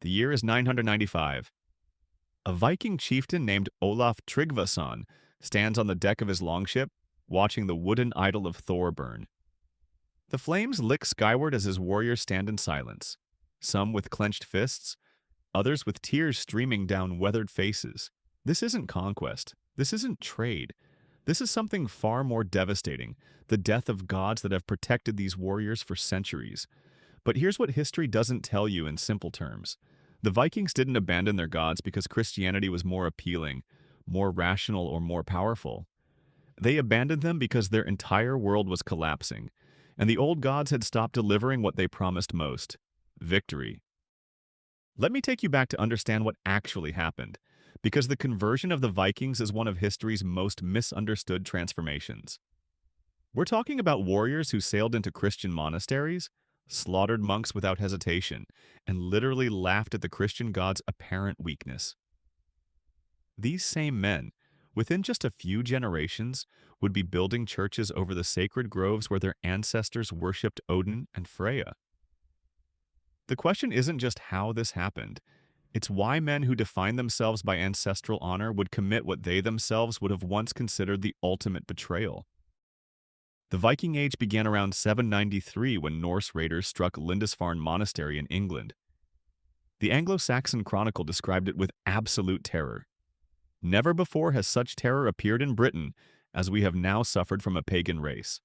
The year is 995. A Viking chieftain named Olaf Tryggvason stands on the deck of his longship, watching the wooden idol of Thor burn. The flames lick skyward as his warriors stand in silence, some with clenched fists, others with tears streaming down weathered faces. This isn't conquest. This isn't trade. This is something far more devastating, the death of gods that have protected these warriors for centuries. But here's what history doesn't tell you in simple terms. The Vikings didn't abandon their gods because Christianity was more appealing, more rational, or more powerful. They abandoned them because their entire world was collapsing, and the old gods had stopped delivering what they promised most: victory. Let me take you back to understand what actually happened, because the conversion of the Vikings is one of history's most misunderstood transformations. We're talking about warriors who sailed into Christian monasteries, slaughtered monks without hesitation, and literally laughed at the Christian god's apparent weakness. These same men, within just a few generations, would be building churches over the sacred groves where their ancestors worshipped Odin and Freya. The question isn't just how this happened, it's why men who define themselves by ancestral honor would commit what they themselves would have once considered the ultimate betrayal. The Viking Age began around 793 when Norse raiders struck Lindisfarne Monastery in England. The Anglo-Saxon Chronicle described it with absolute terror. Never before has such terror appeared in Britain as we have now suffered from a pagan race.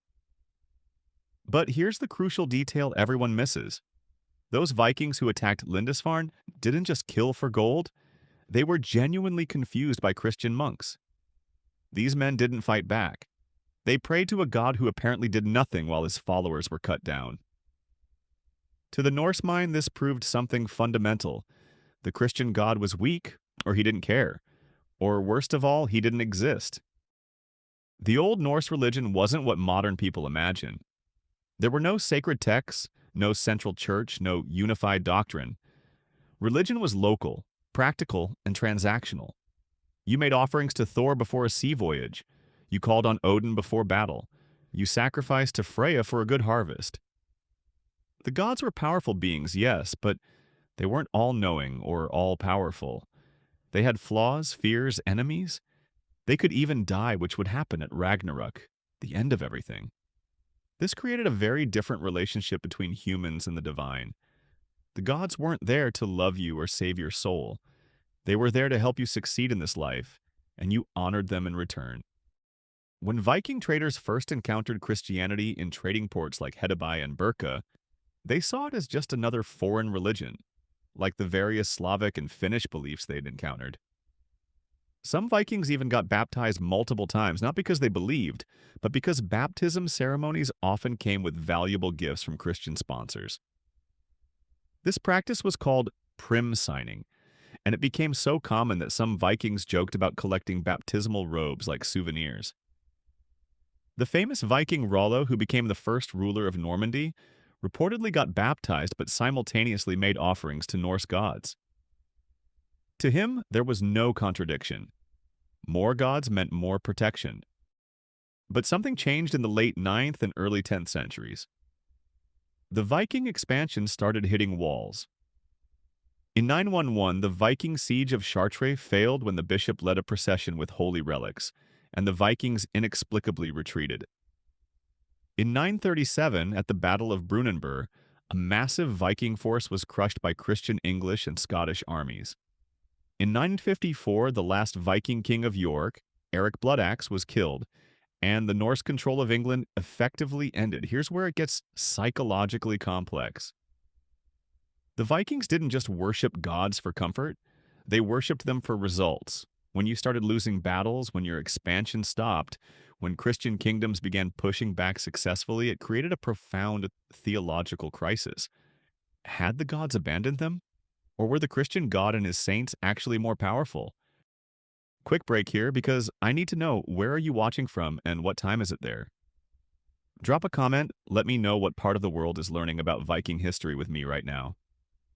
But here's the crucial detail everyone misses. Those Vikings who attacked Lindisfarne didn't just kill for gold, they were genuinely confused by Christian monks. These men didn't fight back. They prayed to a god who apparently did nothing while his followers were cut down. To the Norse mind, this proved something fundamental. The Christian god was weak, or he didn't care. Or worst of all, he didn't exist. The Old Norse religion wasn't what modern people imagine. There were no sacred texts, no central church, no unified doctrine. Religion was local, practical, and transactional. You made offerings to Thor before a sea voyage. You called on Odin before battle. You sacrificed to Freya for a good harvest. The gods were powerful beings, yes, but they weren't all-knowing or all-powerful. They had flaws, fears, enemies. They could even die, which would happen at Ragnarok, the end of everything. This created a very different relationship between humans and the divine. The gods weren't there to love you or save your soul. They were there to help you succeed in this life, and you honored them in return. When Viking traders first encountered Christianity in trading ports like Hedeby and Birka, they saw it as just another foreign religion, like the various Slavic and Finnish beliefs they'd encountered. Some Vikings even got baptized multiple times, not because they believed, but because baptism ceremonies often came with valuable gifts from Christian sponsors. This practice was called prim signing, and it became so common that some Vikings joked about collecting baptismal robes like souvenirs. The famous Viking Rollo, who became the first ruler of Normandy, reportedly got baptized but simultaneously made offerings to Norse gods. To him, there was no contradiction. More gods meant more protection. But something changed in the late 9th and early 10th centuries. The Viking expansion started hitting walls. In 911, the Viking siege of Chartres failed when the bishop led a procession with holy relics, and the Vikings inexplicably retreated. In 937, at the Battle of Brunanburh, a massive Viking force was crushed by Christian English and Scottish armies. In 954, the last Viking king of York, Eric Bloodaxe, was killed, and the Norse control of England effectively ended. Here's where it gets psychologically complex. The Vikings didn't just worship gods for comfort, they worshipped them for results. When you started losing battles, when your expansion stopped, when Christian kingdoms began pushing back successfully, it created a profound theological crisis. Had the gods abandoned them? Or were the Christian God and his saints actually more powerful? Quick break here because I need to know, where are you watching from and what time is it there? Drop a comment, let me know what part of the world is learning about Viking history with me right now.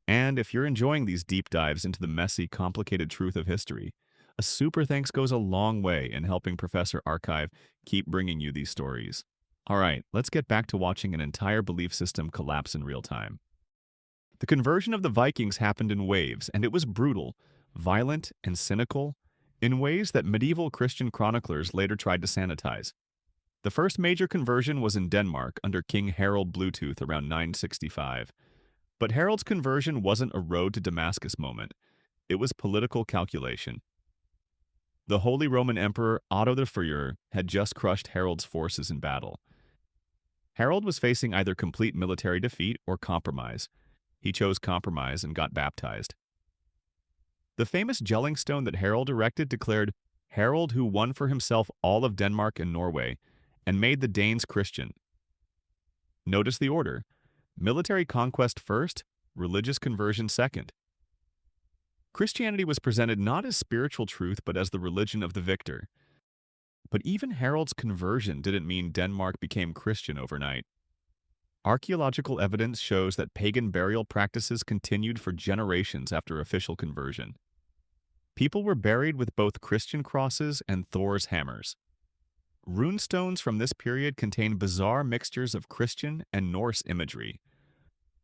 And if you're enjoying these deep dives into the messy, complicated truth of history, a super thanks goes a long way in helping Professor Archive keep bringing you these stories. All right, let's get back to watching an entire belief system collapse in real time. The conversion of the Vikings happened in waves, and it was brutal, violent, and cynical, in ways that medieval Christian chroniclers later tried to sanitize. The first major conversion was in Denmark under King Harald Bluetooth around 965. But Harold's conversion wasn't a road to Damascus moment. It was political calculation. The Holy Roman Emperor Otto the Fuhrer had just crushed Harold's forces in battle. Harold was facing either complete military defeat or compromise. He chose compromise and got baptized. The famous gelling stone that Harold erected declared, "Harold who won for himself all of Denmark and Norway, and made the Danes Christian." Notice the order. Military conquest first, religious conversion second. Christianity was presented not as spiritual truth but as the religion of the victor. But even Harold's conversion didn't mean Denmark became Christian overnight. Archaeological evidence shows that pagan burial practices continued for generations after official conversion. People were buried with both Christian crosses and Thor's hammers. Runestones from this period contain bizarre mixtures of Christian and Norse imagery.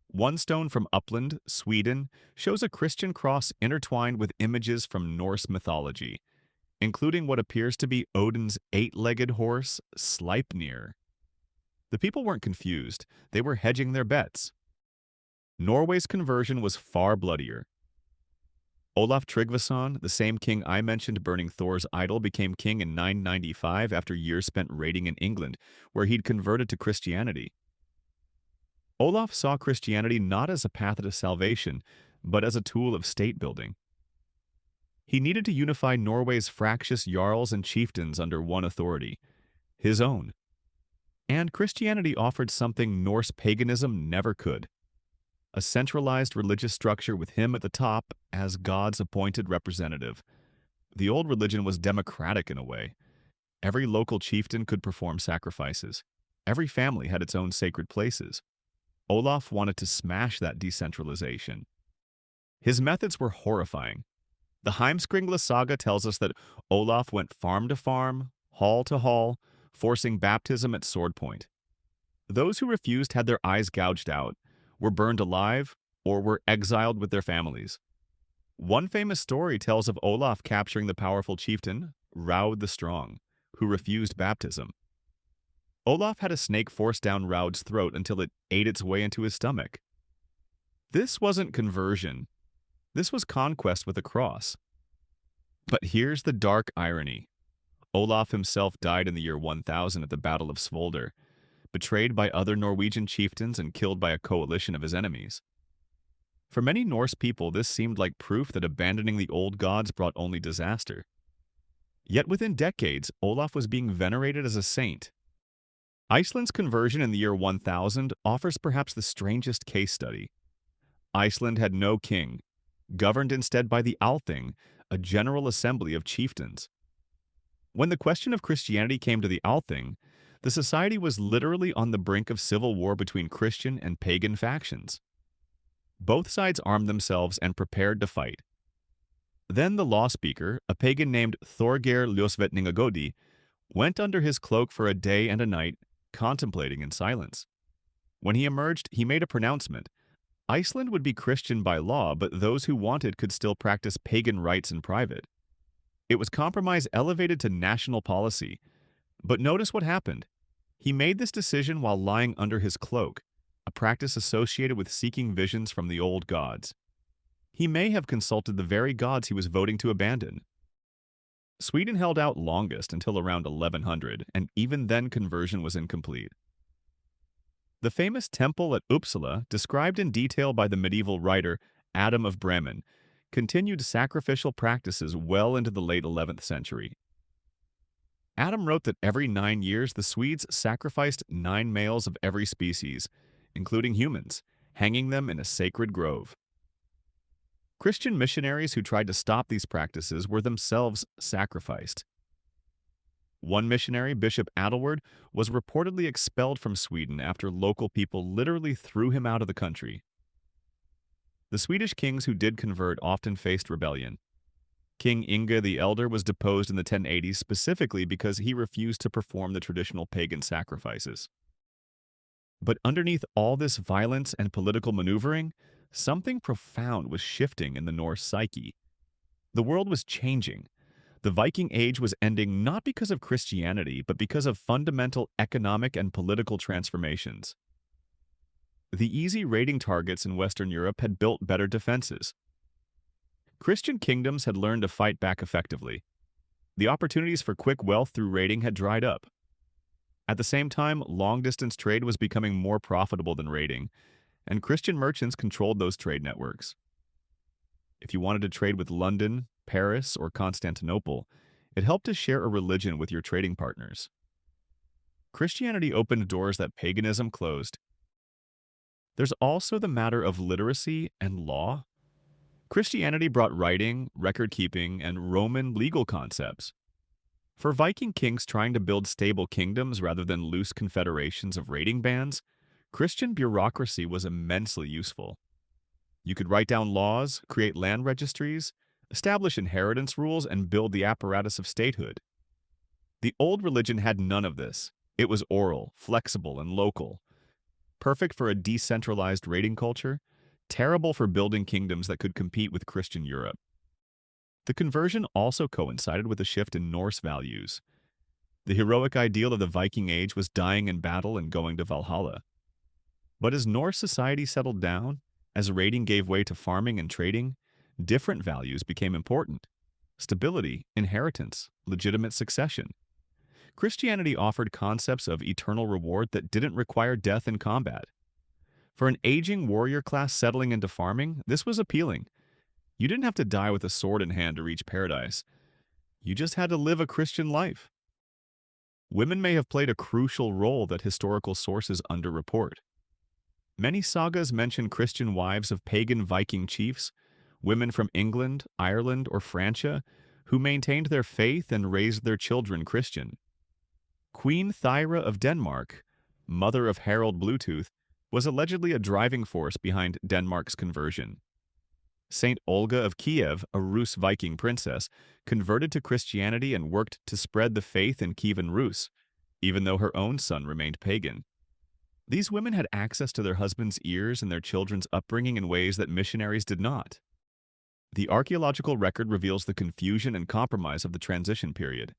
One stone from Uppland, Sweden, shows a Christian cross intertwined with images from Norse mythology, including what appears to be Odin's eight-legged horse, Sleipnir. The people weren't confused, they were hedging their bets. Norway's conversion was far bloodier. Olaf Tryggvason, the same king I mentioned burning Thor's idol, became king in 995 after years spent raiding in England, where he'd converted to Christianity. Olaf saw Christianity not as a path to salvation, but as a tool of state building. He needed to unify Norway's fractious jarls and chieftains under one authority, his own. And Christianity offered something Norse paganism never could: a centralized religious structure with him at the top as God's appointed representative. The old religion was democratic in a way. Every local chieftain could perform sacrifices. Every family had its own sacred places. Olaf wanted to smash that decentralization. His methods were horrifying. The Heimskringla saga tells us that Olaf went farm to farm, hall to hall, forcing baptism at sword point. Those who refused had their eyes gouged out, were burned alive, or were exiled with their families. One famous story tells of Olaf capturing the powerful chieftain, Raud the Strong, who refused baptism. Olaf had a snake force down Raud's throat until it ate its way into his stomach. This wasn't conversion. This was conquest with a cross. But here's the dark irony. Olaf himself died in the year 1000 at the Battle of Svolder, betrayed by other Norwegian chieftains and killed by a coalition of his enemies. For many Norse people, this seemed like proof that abandoning the old gods brought only disaster. Yet within decades, Olaf was being venerated as a saint. Iceland's conversion in the year 1000 offers perhaps the strangest case study. Iceland had no king, governed instead by the Althing, a general assembly of chieftains. When the question of Christianity came to the Althing, the society was literally on the brink of civil war between Christian and pagan factions. Both sides armed themselves and prepared to fight. Then the law speaker, a pagan named Thorgeir Ljósvetningagodi, went under his cloak for a day and a night, contemplating in silence. When he emerged, he made a pronouncement. Iceland would be Christian by law, but those who wanted could still practice pagan rites in private. It was compromise elevated to national policy. But notice what happened. He made this decision while lying under his cloak, a practice associated with seeking visions from the old gods. He may have consulted the very gods he was voting to abandon. Sweden held out longest until around 1100, and even then conversion was incomplete. The famous temple at Uppsala, described in detail by the medieval writer Adam of Bremen, continued sacrificial practices well into the late 11th century. Adam wrote that every 9 years the Swedes sacrificed 9 males of every species, including humans, hanging them in a sacred grove. Christian missionaries who tried to stop these practices were themselves sacrificed. One missionary, Bishop Adelward, was reportedly expelled from Sweden after local people literally threw him out of the country. The Swedish kings who did convert often faced rebellion. King Inge the Elder was deposed in the 1080s specifically because he refused to perform the traditional pagan sacrifices. But underneath all this violence and political maneuvering, Something profound was shifting in the Norse psyche. The world was changing. The Viking Age was ending not because of Christianity, but because of fundamental economic and political transformations. The easy raiding targets in Western Europe had built better defenses. Christian kingdoms had learned to fight back effectively. The opportunities for quick wealth through raiding had dried up. At the same time, long-distance trade was becoming more profitable than raiding, and Christian merchants controlled those trade networks. If you wanted to trade with London, Paris, or Constantinople, it helped to share a religion with your trading partners. Christianity opened doors that paganism closed. There's also the matter of literacy and law. Christianity brought writing, record-keeping, and Roman legal concepts. For Viking kings trying to build stable kingdoms rather than loose confederations of raiding bands, Christian bureaucracy was immensely useful. You could write down laws, create land registries, establish inheritance rules, and build the apparatus of statehood. The old religion had none of this. It was oral, flexible, and local. Perfect for a decentralized raiding culture, terrible for building kingdoms that could compete with Christian Europe. The conversion also coincided with a shift in Norse values. The heroic ideal of the Viking Age was dying in battle and going to Valhalla. But as Norse society settled down, as raiding gave way to farming and trading, different values became important: stability, inheritance, legitimate succession. Christianity offered concepts of eternal reward that didn't require death in combat. For an aging warrior class settling into farming, this was appealing. You didn't have to die with a sword in hand to reach paradise. You just had to live a Christian life. Women may have played a crucial role that historical sources underreport. Many sagas mention Christian wives of pagan Viking chiefs, women from England, Ireland, or Francia, who maintained their faith and raised their children Christian. Queen Thyra of Denmark, mother of Harald Bluetooth, was allegedly a driving force behind Denmark's conversion. Saint Olga of Kiev, a Rus Viking princess, converted to Christianity and worked to spread the faith in Kievan Rus, even though her own son remained pagan. These women had access to their husbands' ears and their children's upbringing in ways that missionaries did not. The archaeological record reveals the confusion and compromise of the transition period.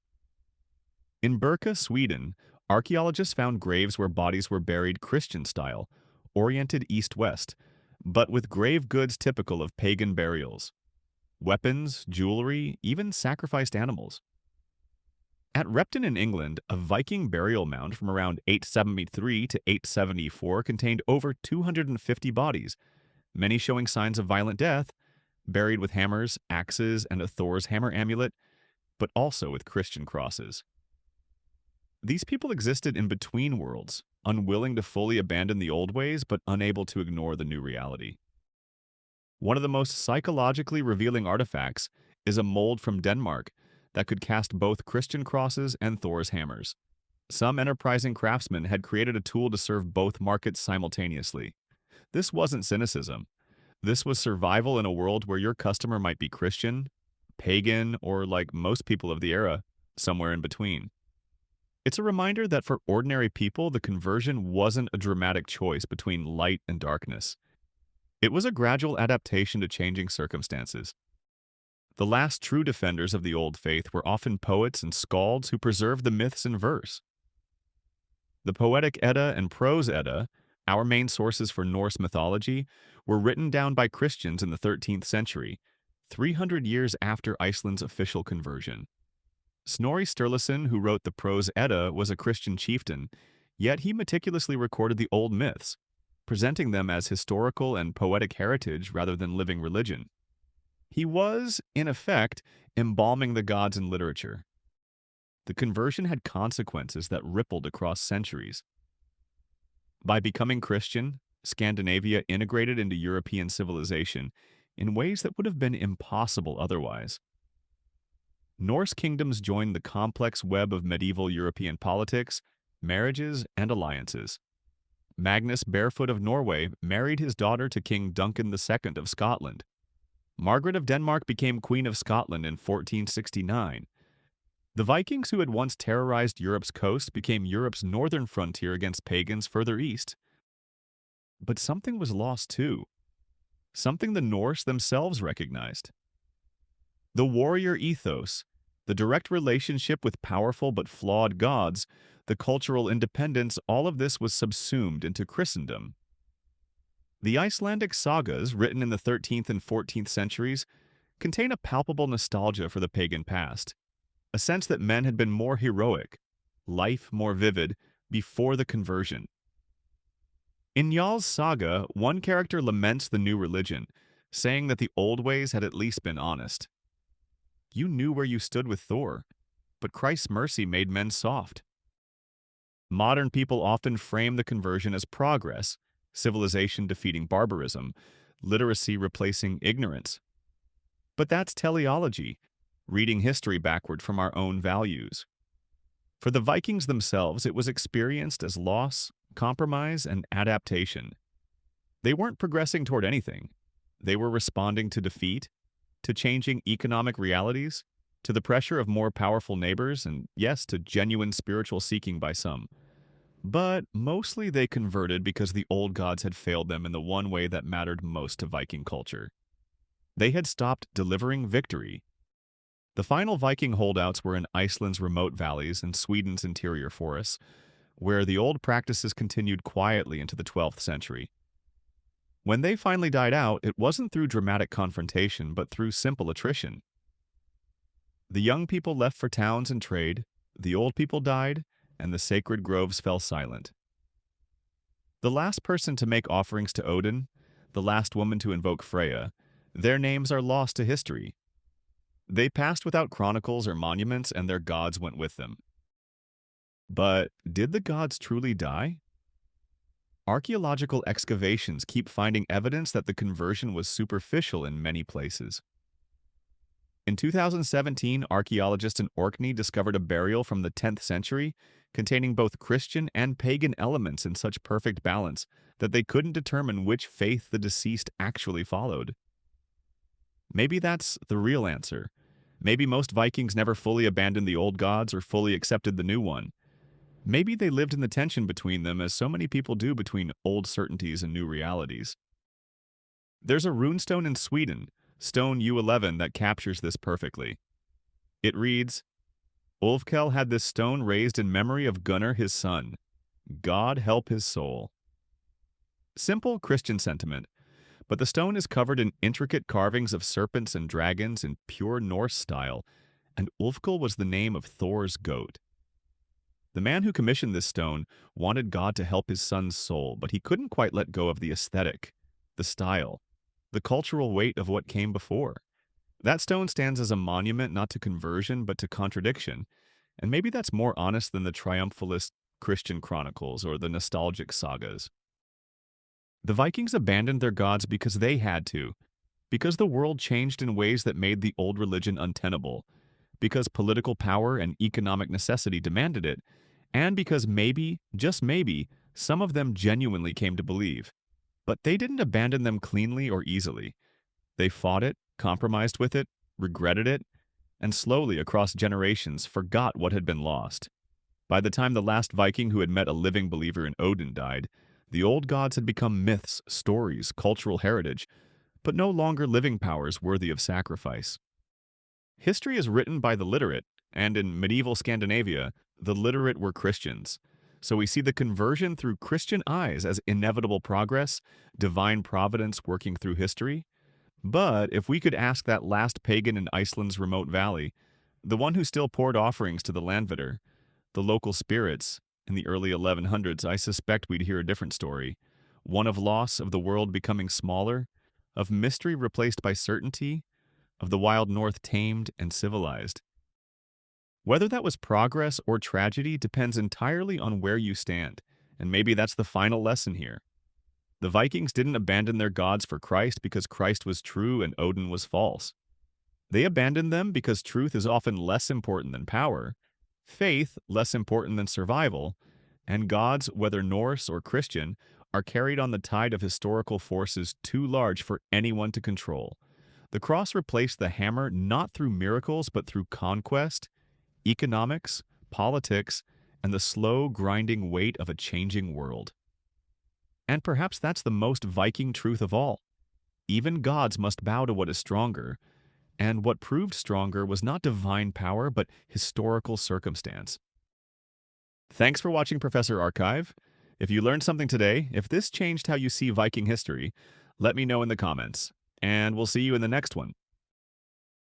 In Birka, Sweden, archaeologists found graves where bodies were buried Christian-style, oriented east-west, but with grave goods typical of pagan burials: weapons, jewelry, even sacrificed animals. At Repton in England, a Viking burial mound from around 873 to 874 contained over 250 bodies, many showing signs of violent death, buried with hammers, axes, and a Thor's hammer amulet, but also with Christian crosses. These people existed in between worlds, unwilling to fully abandon the old ways, but unable to ignore the new reality. One of the most psychologically revealing artifacts is a mold from Denmark that could cast both Christian crosses and Thor's hammers. Some enterprising craftsmen had created a tool to serve both markets simultaneously. This wasn't cynicism. This was survival in a world where your customer might be Christian, pagan, or, like most people of the era, somewhere in between. It's a reminder that for ordinary people, the conversion wasn't a dramatic choice between light and darkness. It was a gradual adaptation to changing circumstances. The last true defenders of the old faith were often poets and skalds who preserved the myths in verse. The Poetic Edda and Prose Edda, our main sources for Norse mythology, were written down by Christians in the 13th century, 300 years after Iceland's official conversion. Snorri Sturluson, who wrote the Prose Edda, was a Christian chieftain, yet he meticulously recorded the old myths, presenting them as historical and poetic heritage rather than living religion. He was, in effect, embalming the gods in literature. The conversion had consequences that rippled across centuries. By becoming Christian, Scandinavia integrated into European civilization in ways that would have been impossible otherwise. Norse kingdoms joined the complex web of medieval European politics, marriages, and alliances. Magnus Barefoot of Norway married his daughter to King Duncan II of Scotland. Margaret of Denmark became Queen of Scotland in 1469. The Vikings who had once terrorized Europe's coast became Europe's northern frontier against pagans further east. But something was lost too. something the Norse themselves recognized. The warrior ethos, the direct relationship with powerful but flawed gods, the cultural independence, all of this was subsumed into Christendom. The Icelandic sagas, written in the 13th and 14th centuries, contain a palpable nostalgia for the pagan past, a sense that men had been more heroic, life more vivid, before the conversion. In Njal's saga, one character laments the new religion, saying that the old ways had at least been honest. You knew where you stood with Thor, but Christ's mercy made men soft. Modern people often frame the conversion as progress, civilization defeating barbarism, literacy replacing ignorance. But that's teleology, reading history backward from our own values. For the Vikings themselves, it was experienced as loss, compromise, and adaptation. They weren't progressing toward anything. They were responding to defeat, to changing economic realities, to the pressure of more powerful neighbors, and yes, to genuine spiritual seeking by some. But mostly they converted because the old gods had failed them in the one way that mattered most to Viking culture. They had stopped delivering victory. The final Viking holdouts were in Iceland's remote valleys and Sweden's interior forests, where the old practices continued quietly into the 12th century. When they finally died out, it wasn't through dramatic confrontation, but through simple attrition. The young people left for towns and trade, the old people died, and the sacred groves fell silent. The last person to make offerings to Odin, the last woman to invoke Freya, their names are lost to history. They passed without chronicles or monuments, and their gods went with them. But did the gods truly die? Archaeological excavations keep finding evidence that the conversion was superficial in many places. In 2017, archaeologists in Orkney discovered a burial from the 10th century containing both Christian and pagan elements in such perfect balance that they couldn't determine which faith the deceased actually followed. Maybe that's the real answer. Maybe most Vikings never fully abandoned the old gods or fully accepted the new one. Maybe they lived in the tension between them, as so many people do between old certainties and new realities. There's a runestone in Sweden, stone U11, that captures this perfectly. It reads, Ulfkel had this stone raised in memory of Gunnar his son. God help his soul. Simple Christian sentiment, but the stone is covered in intricate carvings of serpents and dragons in pure Norse style, and Ulfkel was the name of Thor's goat. The man who commissioned this stone wanted God to help his son's soul, but he couldn't quite let go of the aesthetic, the style, the cultural weight of what came before. That stone stands as a monument not to conversion but to contradiction, and maybe that's more honest than the triumphalist Christian chronicles or the nostalgic sagas. The Vikings abandoned their gods because they had to, because the world changed in ways that made the old religion untenable, because political power and economic necessity demanded it, and because maybe, just maybe, some of them genuinely came to believe. But they didn't abandon them cleanly or easily. They fought it, compromised with it, regretted it, and slowly, across generations, forgot what had been lost. By the time the last Viking who had met a living believer in Odin died, the old gods had become myths, stories, cultural heritage, but no longer living powers worthy of sacrifice. History is written by the literate, and in medieval Scandinavia, the literate were Christians. So we see the conversion through Christian eyes as inevitable progress, divine providence working through history. But if we could ask that last pagan in Iceland's remote valley, the one who still poured offerings to the landvitter, the local spirits, in the early 1100s, I suspect we'd hear a different story. One of loss, of the world becoming smaller, of mystery replaced by certainty, of the wild north tamed and civilized. Whether that was progress or tragedy depends entirely on where you stand, and maybe that's the final lesson here. The Vikings didn't abandon their gods for Christ because Christ was true and Odin was false. They abandoned them because truth is often less important than power, faith less important than survival, and gods, whether Norse or Christian, are carried on the tide of historical forces too large for anyone to control. The cross replaced the hammer not through miracles but through conquest, economics, politics, and the slow, grinding weight of a changing world. And perhaps that's the most Viking truth of all. Even gods must bow to what is stronger, and what proved stronger was not divine power but historical circumstance. Thanks for watching Professor Archive. If you learned something today, if this changed how you see Viking history, let me know in the comments, and we'll see you in the next one.